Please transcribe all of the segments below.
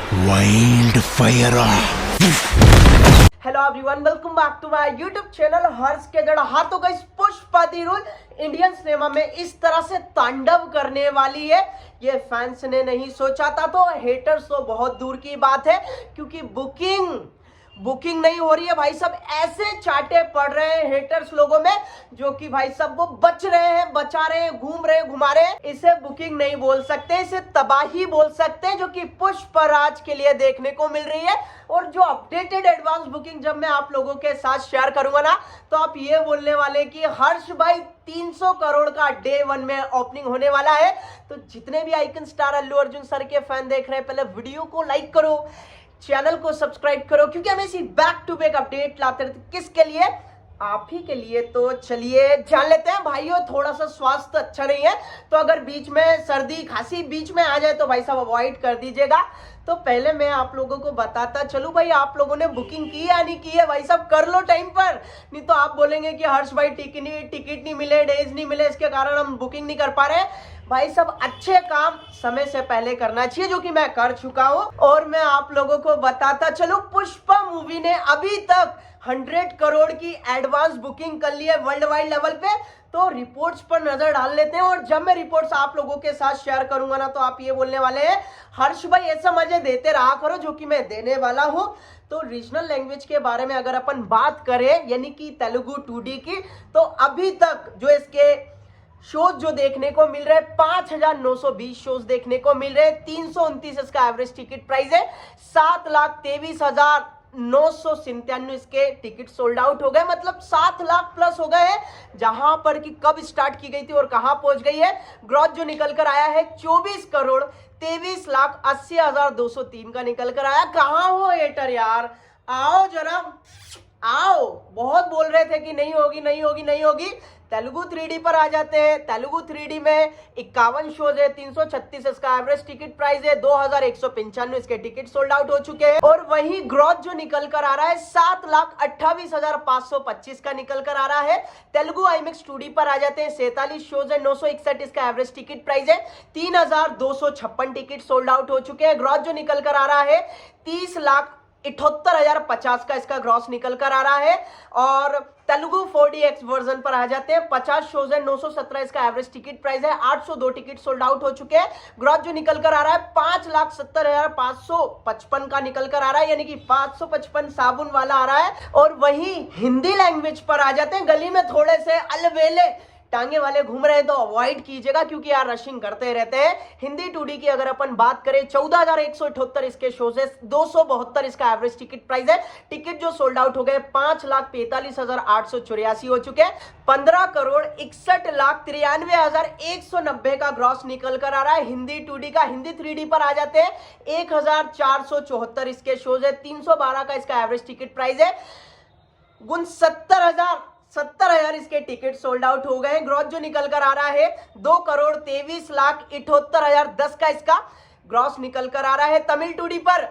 Wild fire. Hello everyone, welcome back to my YouTube channel Harsh के जड़ हाथों का इस Pushpa The Rule Indian cinema में इस तरह से तांडव करने वाली है, ये फैंस ने नहीं सोचा था। तो हेटर्स तो बहुत दूर की बात है, क्योंकि बुकिंग नहीं हो रही है भाई साहब। ऐसे चाटे पड़ रहे हैं हेटर्स लोगों में, जो कि भाई साहब वो बचा रहे हैं, घूम रहे हैं, घुमा रहे हैं। इसे बुकिंग नहीं बोल सकते, इसे तबाही बोल सकते हैं, जो कि पुष्पराज के लिए देखने को मिल रही है। और जो अपडेटेड एडवांस बुकिंग जब मैं आप लोगों के साथ शेयर करूंगा ना, तो आप ये बोलने वाले कि हर्ष भाई 300 करोड़ का डे 1 में ओपनिंग होने वाला है। तो जितने भी icon star Allu Arjun sir के फैन देख रहे हैं, पहले वीडियो को लाइक करो, चैनल को सब्सक्राइब करो, क्योंकि हम ऐसी बैक टू बैक अपडेट लाते रहते। किसके लिए? आप ही के लिए। तो चलिए जान लेते हैं भाइयों। थोड़ा सा स्वास्थ्य अच्छा नहीं है, तो अगर बीच में सर्दी खांसी बीच में आ जाए तो भाई साहब अवॉइड कर दीजिएगा। तो पहले मैं आप लोगों को बताता चलूं भाई, आप लोगों ने बुकिंग की या नहीं की है भाई साहब, कर लो टाइम पर। नहीं तो आप बोलेंगे कि हर्ष भाई टिकट नहीं मिले, डेज नहीं मिले, इसके कारण हम बुकिंग नहीं कर पा रहे। भाई सब अच्छे काम समय से पहले करना चाहिए, जो कि मैं कर चुका हूं। और मैं आप लोगों को बताता चलूं, पुष्पा मूवी ने अभी तक 100 करोड़ की एडवांस बुकिंग कर ली है वर्ल्ड वाइड लेवल पे। तो रिपोर्ट्स पर नजर डाल लेते हैं, और जब मैं रिपोर्ट्स आप लोगों के साथ शेयर करूंगा ना, तो आप ये बोलने वाले हैं हर्ष भाई ऐसा मजे देते रहा करो, जो कि मैं देने वाला हूं। तो रीजनल लैंग्वेज के बारे में अगर अपन बात करें, यानी कि तेलुगु 2D की, तो अभी तक जो इसके शोज जो देखने को मिल रहे हैं, 5,920 शोज देखने को मिल रहे हैं। 329 इसका एवरेज टिकट प्राइस है। 7,23,997 इसके टिकट सोल्ड आउट हो गए, मतलब 7 लाख प्लस हो गए हैं। जहां पर कि कब स्टार्ट की गई थी और कहां पहुंच गई है, ग्रॉस जो निकल कर आया है 24 करोड़ 23,80,203 का निकल कर आया। कहां हो हेटर यार, आओ जरा आओ। बहुत बोल रहे थे कि नहीं होगी। तेलुगु 3D पर आ जाते हैं। तेलुगु 3D में 51 शोज है, 336 इसका एवरेज टिकट प्राइस है। 2,195 इसके टिकट सोल्ड आउट हो चुके हैं। और वही ग्रोथ जो निकल कर आ रहा है 7,28,525 का निकल कर आ रहा है। तेलुगु IMAX 2D पर आ जाते हैं। 47 शोज है, 961 इसका एवरेज टिकट प्राइस है। 3,256 टिकट सोल्ड आउट हो चुके हैं। ग्रोथ जो निकल कर आ रहा है 30,78,050 का इसका ग्रॉस निकल कर आ रहा है। और तेलुगु 4DX वर्जन पर आ जाते हैं। 50 शोज है, 917 इसका एवरेज टिकट प्राइस है। 802 टिकट सोल्ड आउट हो चुके हैं। ग्रॉस जो निकल कर आ रहा है 5,70,555 का निकल कर आ रहा है, यानी कि 555 साबुन वाला आ रहा है। और वही हिंदी लैंग्वेज पर आ जाते हैं। गली में थोड़े से अलवेले टांगे वाले घूम रहे हैं तो अवॉइड कीजिएगा, क्योंकि यार रशिंग करते रहते हैं। हिंदी 2D की अगर अपन बात करें, 14,178 इसके शोज है, 272 इसका एवरेज टिकट प्राइस है। टिकट जो सोल्ड आउट हो गए 5,45,884 हो चुके हैं। 15,61,93,190 का ग्रॉस निकल कर आ रहा है हिंदी 2D का। हिंदी 3D पर आ जाते हैं। 1,474 इसके शोज है, 312 का इसका एवरेज टिकट प्राइस है। 70,000 इसके टिकट सोल्ड आउट हो गए हैं। ग्रॉस जो निकल कर आ रहा है 2,23,78,010 का इसका ग्रॉस निकल कर आ रहा है। तमिल 2D पर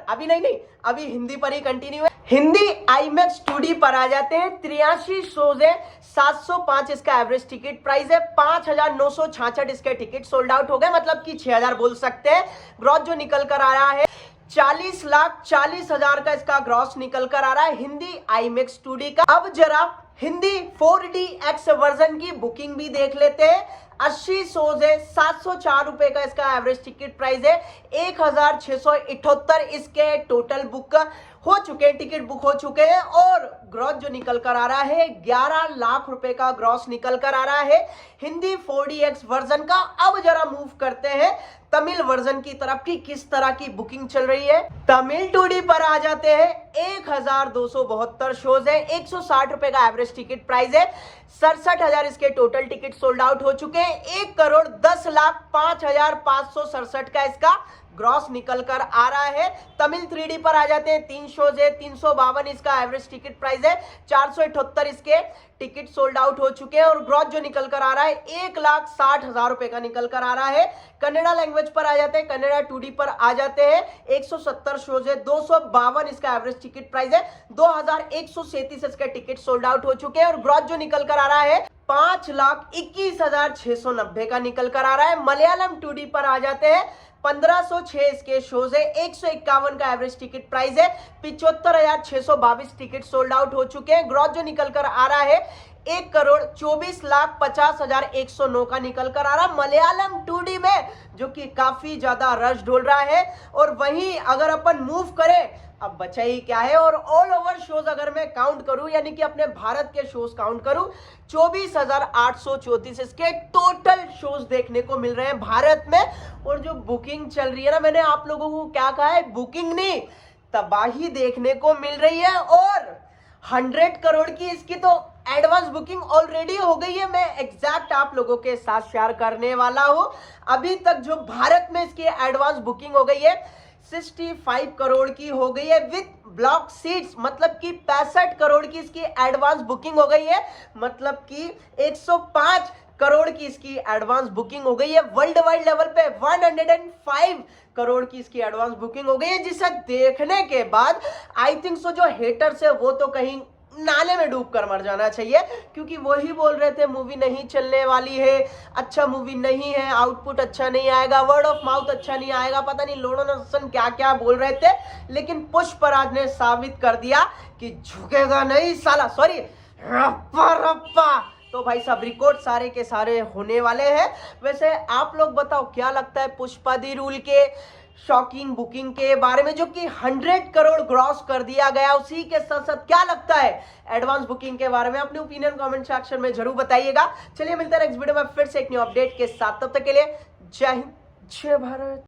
अभी हिंदी पर ही कंटिन्यू है। हिंदी IMAX 2D पर आ जाते हैं। 83 शोज है, 705 इसका एवरेज टिकट प्राइस है। 5,966 इसके टिकट सोल्ड आउट हो गए, मतलब कि 6,000 बोल सकते हैं। ग्रॉस जो निकल कर आ रहा है 40,40,000 का इसका ग्रॉस निकल कर आ रहा है हिंदी IMAX 2D का। अब जरा हिंदी 4DX वर्जन की बुकिंग भी देख लेते हैं। 80 शोज है, 704 रुपए का इसका एवरेज टिकट प्राइस है। 1,678 इसके टोटल बुक हो चुके हैं, टिकट बुक हो चुके हैं। और ग्रॉस जो निकल कर आ रहा है 11 लाख रुपए का ग्रॉस निकल कर आ रहा है हिंदी 4DX वर्जन का। अब जरा मूव करते हैं तमिल वर्जन की तरफ की, किस तरह की बुकिंग चल रही है। तमिल 2D पर आ जाते हैं। 1,272 शोज है, 160 रुपए का एवरेज टिकट प्राइस है। 67,000 इसके टोटल टिकट सोल्ड आउट हो चुके हैं। 1,10,05,567 का इसका ग्रॉस निकल कर आ रहा है। तमिल 3D पर आ जाते हैं। 3 शोज है, 352 इसका एवरेज टिकट प्राइस है। 478 इसके टिकट सोल्ड आउट हो चुके हैं। और ग्रॉस जो निकल कर आ रहा है 1,60,000 रुपए का निकल कर आ रहा है। कन्नड़ा लैंग्वेज पर आ जाते हैं। कन्नड़ा 2D पर आ जाते हैं। 170 शोज है, 252 इसका एवरेज टिकट प्राइस है। 2,137 इसके टिकट सोल्ड आउट हो चुके हैं। और ग्रॉस जो निकल कर आ रहा है 5,21,690 का निकल कर आ रहा है। मलयालम 2D पर आ जाते हैं। 1506 इसके शोज है, 151 का एवरेज टिकट प्राइस है, 75,622 टिकट सोल्ड आउट हो चुके हैं। ग्रॉस जो निकल कर आ रहा है 1,24,50,109 का निकल कर आ रहा मलयालम 2D में, जो कि काफी ज्यादा रश ढोल रहा है। और वहीं अगर अपन मूव करें, अब बचा ही क्या है, और ऑल ओवर शोज अगर मैं काउंट करूं, यानी कि अपने भारत के शोज काउंट करूं, 24,834 इसके टोटल शोज देखने को मिल रहे हैं भारत में। और जो बुकिंग चल रही है ना, मैंने आप लोगों को क्या कहा है, बुकिंग नहीं तबाही देखने को मिल रही है। और 100 करोड़ की इसकी तो एडवांस बुकिंग ऑलरेडी हो गई है। मैं एग्जैक्ट आप लोगों के साथ शेयर करने वाला हूं। अभी तक जो भारत में इसकी एडवांस बुकिंग हो गई है 65 करोड़ की हो गई है विद ब्लॉक सीट्स, मतलब कि 65 करोड़ की इसकी एडवांस बुकिंग हो गई है, मतलब कि 105 करोड़ की इसकी एडवांस बुकिंग हो गई है। वर्ल्ड वाइड लेवल पे 105 करोड़ की इसकी एडवांस बुकिंग हो गई है, जिसे देखने के बाद आई थिंक सो जो हेटर्स है वो तो कहीं नाले में डूब कर मर जाना चाहिए, क्योंकि वही बोल रहे थे मूवी नहीं चलने वाली है, अच्छा मूवी नहीं है, आउटपुट अच्छा नहीं आएगा, वर्ड ऑफ माउथ अच्छा नहीं आएगा, पता नहीं लोडो नसन क्या क्या बोल रहे थे। लेकिन पुष्पराज ने साबित कर दिया कि झुकेगा नहीं साला, सॉरी रप्पा रप्पा। तो भाई साहब रिकॉर्ड सारे के सारे होने वाले हैं। वैसे आप लोग बताओ क्या लगता है पुष्पा दी रूल के शॉकिंग बुकिंग के बारे में, जो कि 100 करोड़ ग्रॉस कर दिया गया। उसी के साथ साथ क्या लगता है एडवांस बुकिंग के बारे में, अपने ओपिनियन कमेंट सेक्शन में जरूर बताइएगा। चलिए मिलते हैं नेक्स्ट वीडियो में फिर से एक न्यू अपडेट के साथ, तब तक के लिए जय हिंद जय भारत।